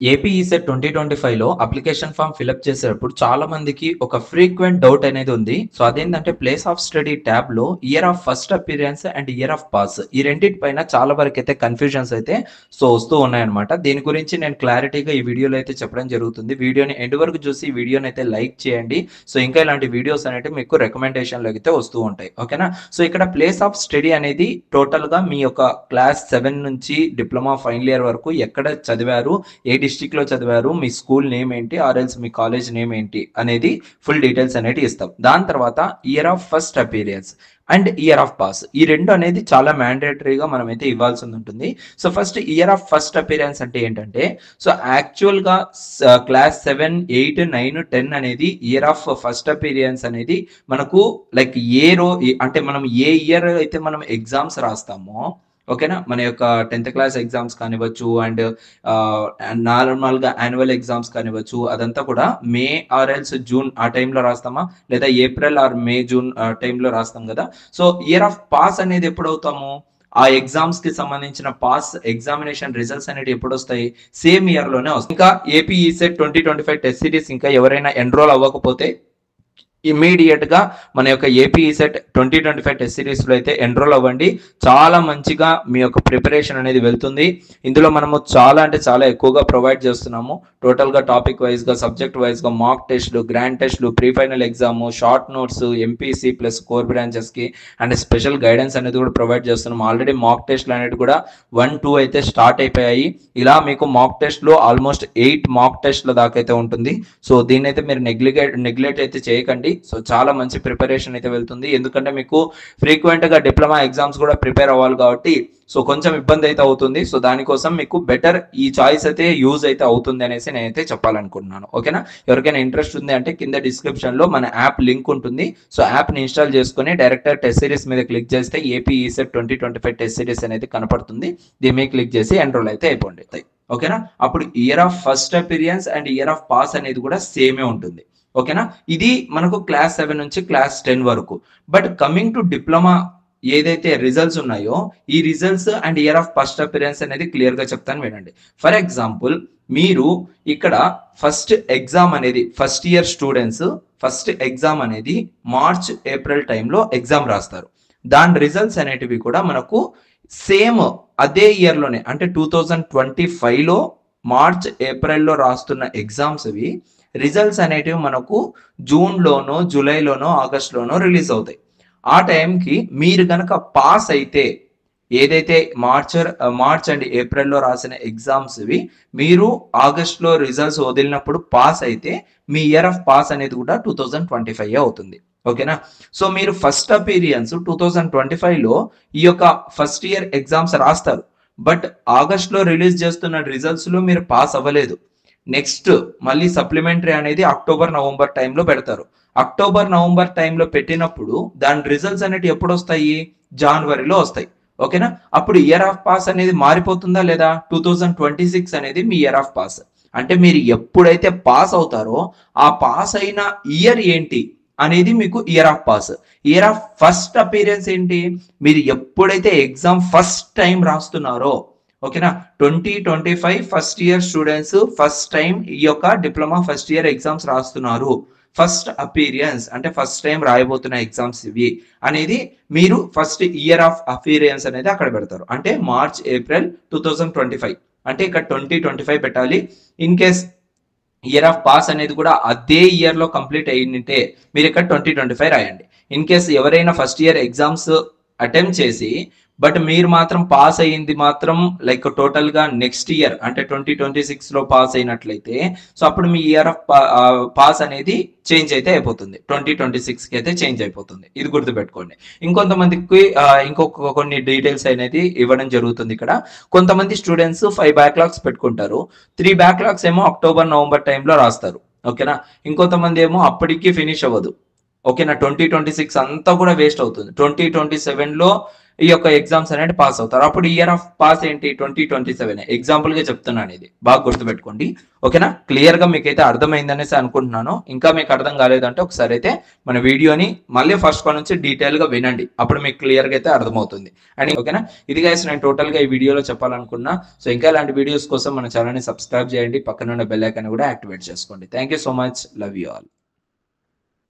AP ECET 2025లో application form fill up చేసేటప్పుడు చాలా మందికి ఒక ఫ్రీక్వెంట్ డౌట్ అనేది ఉంది. సో అదేంటంటే ప్లేస్ ఆఫ్ స్టడీ ట్యాబ్‌లో year of first appearance and year of pass ఈ రెండిటి పైన చాలా వరకైతే కన్‌ఫ్యూజన్స్ అయితే వస్తూ ఉన్నాయన్నమాట. దీని గురించి నేను క్లారిటీగా ఈ వీడియోలో అయితే చెప్పడం జరుగుతుంది. వీడియోని ఎండ్ వరకు చూసి ఈ వీడియోని అయితే లైక్ చేయండి. సో ఇంకా ఇలాంటి వీడియోస్ అనేటివి మీకు రికమెండేషన్‌లో అయితే వస్తూ ఉంటాయి. ఓకేనా? సో ఇక్కడ ప్లేస్ ఆఫ్ స్టడీ అనేది టోటల్‌గా మీ యొక్క క్లాస్ 7 నుంచి డిప్లొమా ఫైనల్ ఇయర్ వరకు ఎక్కడ చదివారు, ఏ డిస్ట్రిక్ట్ లో చదివారు, మీ స్కూల్ నేమ్ ఏంటి, ఆర్ఎల్స్ మీ కాలేజ్ నేమ్ ఏంటి అనేది ఫుల్ డీటెయిల్స్ అనేది ఇస్తాం. దాని తర్వాత year of first appearance and year of pass ఈ రెండు అనేది చాలా మ్యాండేటరీగా మనం అయితే ఇవ్వాల్సి ఉంటుంది. So first year of first appearance అంటే ఏంటంటే, సో యాక్చువల్ గా క్లాస్ 7, 8, 9, 10 అనేది ఇయర్ ఆఫ్ ఫస్ట్ అపీరియన్స్ అనేది మనకు లైక్ అంటే మనం ఏ ఇయర్ అయితే మనం ఎగ్జామ్స్ రాస్తామో, ఓకేనా, మన యొక్క 10th క్లాస్ ఎగ్జామ్స్ కానివ్వచ్చు అండ్ నార్మల్గా యాన్యువల్ ఎగ్జామ్స్ కానివ్వచ్చు, అదంతా కూడా మే ఆర్ఎల్స్ జూన్ ఆ టైంలో రాస్తామా, లేదా ఏప్రిల్ ఆర్ మే జూన్ టైంలో రాస్తాం కదా. సో ఇయర్ ఆఫ్ పాస్ అనేది ఎప్పుడు అవుతాము, ఆ ఎగ్జామ్స్ కి సంబంధించిన పాస్ ఎగ్జామినేషన్ రిజల్ట్స్ అనేవి ఎప్పుడు వస్తాయి, సేమ్ ఇయర్ లోనే వస్తాయి. ఇంకా ఏపీ ఈసెట్ 2025 టెస్ట్ సిరీస్ ఇంకా ఎవరైనా ఎన్రోల్ అవ్వకపోతే ఇమీడియట్ గా మన యొక్క ఏపీ ఈసెట్ 2025 టెస్ట్ సిరీస్ లో అయితే ఎన్రోల్ అవ్వండి. చాలా మంచిగా మీ యొక్క ప్రిపరేషన్ అనేది వెళ్తుంది. ఇందులో మనము చాలా అంటే చాలా ఎక్కువగా ప్రొవైడ్ చేస్తున్నాము. టోటల్ గా టాపిక్ వైజ్ గా, సబ్జెక్ట్ వైజ్ గా మాక్ టెస్ట్లు, గ్రాండ్ టెస్ట్లు, pre final exam, short notes, MPC plus core branches కి అండ్ స్పెషల్ గైడెన్స్ అనేది కూడా ప్రొవైడ్ చేస్తున్నాము. ఆల్రెడీ మాక్ టెస్ట్లు అనేది కూడా 1, 2 అయితే స్టార్ట్ అయిపోయాయి. ఇలా మీకు మాక్ టెస్ట్ లో ఆల్మోస్ట్ 8 మాక్ టెస్ట్ల దాకా అయితే ఉంటుంది. సో దీన్ని అయితే మీరు నెగ్లెక్ట్ అయితే చేయకండి. సో చాలా మంచి ప్రిపరేషన్ అయితే వెళ్తుంది. ఎందుకంటే మీకు ఫ్రీక్వెంట్ గా డిప్లొమా ఎగ్జామ్స్ కూడా ప్రిపేర్ అవ్వాలి కాబట్టి సో కొంచెం ఇబ్బంది అయితే అవుతుంది. సో దానికోసం మీకు బెటర్ ఈ చాయిస్ అయితే యూజ్ అయితే అవుతుంది అనేసి నేనైతే చెప్పాలనుకుంటున్నాను. ఓకేనా? ఎవరికైనా ఇంట్రెస్ట్ ఉంది అంటే కింద డిస్క్రిప్షన్ లో మన యాప్ లింక్ ఉంటుంది. సో యాప్ ని ఇన్స్టాల్ చేసుకుని డైరెక్ట్ టెస్ట్ సిరీస్ మీద క్లిక్ చేస్తే ఏపీ ఈసెట్ 2025 టెస్ట్ సిరీస్ అనేది కనపడుతుంది. దీని మీద క్లిక్ చేసి ఎన్రోల్ అయితే అయిపోండి. ఓకేనా? అప్పుడు year of first appearance and year of pass అనేది కూడా సేమే ఉంటుంది. ఓకేనా? ఇది మనకు క్లాస్ 7 నుంచి క్లాస్ 10 వరకు. బట్ కమింగ్ టు డిప్లొమా ఏదైతే రిజల్ట్స్ ఉన్నాయో, ఈ results and year of first appearance అనేది క్లియర్ గా చెప్తాను వినండి. ఫర్ ఎగ్జాంపుల్, మీరు ఇక్కడ ఫస్ట్ ఎగ్జామ్ అనేది first year students first exam అనేది మార్చ్ ఏప్రిల్ టైంలో ఎగ్జామ్ రాస్తారు. దాని రిజల్ట్స్ అనేటివి కూడా మనకు సేమ్ అదే ఇయర్ లోనే అంటే 2025లో మార్చ్ ఏప్రిల్లో రాస్తున్న ఎగ్జామ్స్ ఇవి రిజల్ట్స్ అనేటివి మనకు జూన్లోనో, జూలైలోనో, ఆగస్టులోనో రిలీజ్ అవుతాయి. ఆ టైంకి మీరు కనుక పాస్ అయితే, ఏదైతే మార్చ్ అండ్ ఏప్రిల్లో రాసిన ఎగ్జామ్స్ ఇవి మీరు ఆగస్టులో రిజల్ట్స్ వదిలినప్పుడు పాస్ అయితే మీ ఇయర్ ఆఫ్ పాస్ అనేది కూడా 2025 అవుతుంది. ఓకేనా? సో మీరు ఫస్ట్ అపీరియన్స్ 2025లో ఈ యొక్క ఫస్ట్ ఇయర్ ఎగ్జామ్స్ రాస్తారు. బట్ ఆగస్టులో రిలీజ్ చేస్తున్న రిజల్ట్స్ లో మీరు పాస్ అవ్వలేదు. నెక్స్ట్ మళ్ళీ సప్లిమెంటరీ అనేది అక్టోబర్, నవంబర్ టైంలో పెడతారు. అక్టోబర్, నవంబర్ టైంలో పెట్టినప్పుడు దాని రిజల్ట్స్ అనేవి ఎప్పుడు వస్తాయి, జనవరిలో వస్తాయి. ఓకేనా? అప్పుడు ఇయర్ ఆఫ్ పాస్ అనేది మారిపోతుందా లేదా, 2026 అనేది మీ ఇయర్ ఆఫ్ పాస్. అంటే మీరు ఎప్పుడైతే పాస్ అవుతారో ఆ పాస్ అయిన ఇయర్ ఏంటి అనేది మీకు year of pass. Year of first appearance ఏంటి, మీరు ఎప్పుడైతే ఎగ్జామ్ ఫస్ట్ టైం రాస్తున్నారో, ఓకేనా, 2025 first year students first time ఈ యొక్క డిప్లొమా ఫస్ట్ ఇయర్ ఎగ్జామ్స్ రాస్తున్నారు, ఫస్ట్ అపీరియన్స్ అంటే ఫస్ట్ టైం రాయబోతున్న ఎగ్జామ్స్ ఇవి అనేది మీరు ఫస్ట్ ఇయర్ ఆఫ్ అపీరియన్స్ అనేది అక్కడ పెడతారు. అంటే మార్చ్ ఏప్రిల్ 2025 అంటే ఇక్కడ 2025 పెట్టాలి. In case year of pass అనేది కూడా అదే ఇయర్ లో కంప్లీట్ అయ్యింటే మీరు ఇక్కడ 2025 రాయండి. ఇన్ కేస్ ఎవరైనా ఫస్ట్ ఇయర్ ఎగ్జామ్స్ అటెంప్ట్ చేసి బట్ మీరు మాత్రం పాస్ అయ్యింది మాత్రం లైక్ టోటల్ గా నెక్స్ట్ ఇయర్ అంటే 2026 లో పాస్ అయినట్లయితే, సో అప్పుడు మీ ఇయర్ ఆఫ్ పాస్ అనేది చేంజ్ అయితే అయిపోతుంది, 2026 కి అయితే చేంజ్ అయిపోతుంది. ఇది గుర్తుపెట్టుకోండి. ఇంకొంతమందికి ఇంకొక కొన్ని డీటెయిల్స్ అనేది ఇవ్వడం జరుగుతుంది. ఇక్కడ కొంతమంది స్టూడెంట్స్ 5 బ్యాక్లాగ్స్ పెట్టుకుంటారు. 3 బ్యాక్లాగ్స్ ఏమో అక్టోబర్, నవంబర్ టైంలో రాస్తారు. ఓకేనా? ఇంకొంతమంది ఏమో అప్పటికి ఫినిష్ అవ్వదు. ఓకేనా? 2026 అంతా కూడా వేస్ట్ అవుతుంది. 2027లో ఈ యొక్క ఎగ్జామ్స్ అనేది పాస్ అవుతారు. అప్పుడు ఇయర్ ఆఫ్ పాస్ ఏంటి 2027. ఎగ్జాంపుల్ గా చెప్తున్నాను, ఇది బాగా గుర్తుపెట్టుకోండి. ఓకేనా, క్లియర్ గా మీకైతే అర్థమైందనేసి అనుకుంటున్నాను. ఇంకా మీకు అర్థం కాలేదంటే ఒకసారి అయితే మన వీడియోని మళ్ళీ ఫస్ట్ నుంచి డీటెయిల్ గా వినండి, అప్పుడు మీకు క్లియర్ గా అయితే అర్థమవుతుంది. అండ్ ఓకేనా, ఇది గైస్ నేను టోటల్ గా ఈ వీడియోలో చెప్పాలనుకున్నా. సో ఇంకా ఇలాంటి వీడియోస్ కోసం మన ఛానల్ ని సబ్స్క్రైబ్ చేయండి, పక్కన ఉన్న బెల్ ఐకాన్ కూడా యాక్టివేట్ చేసుకోండి. Thank you so much, love you all.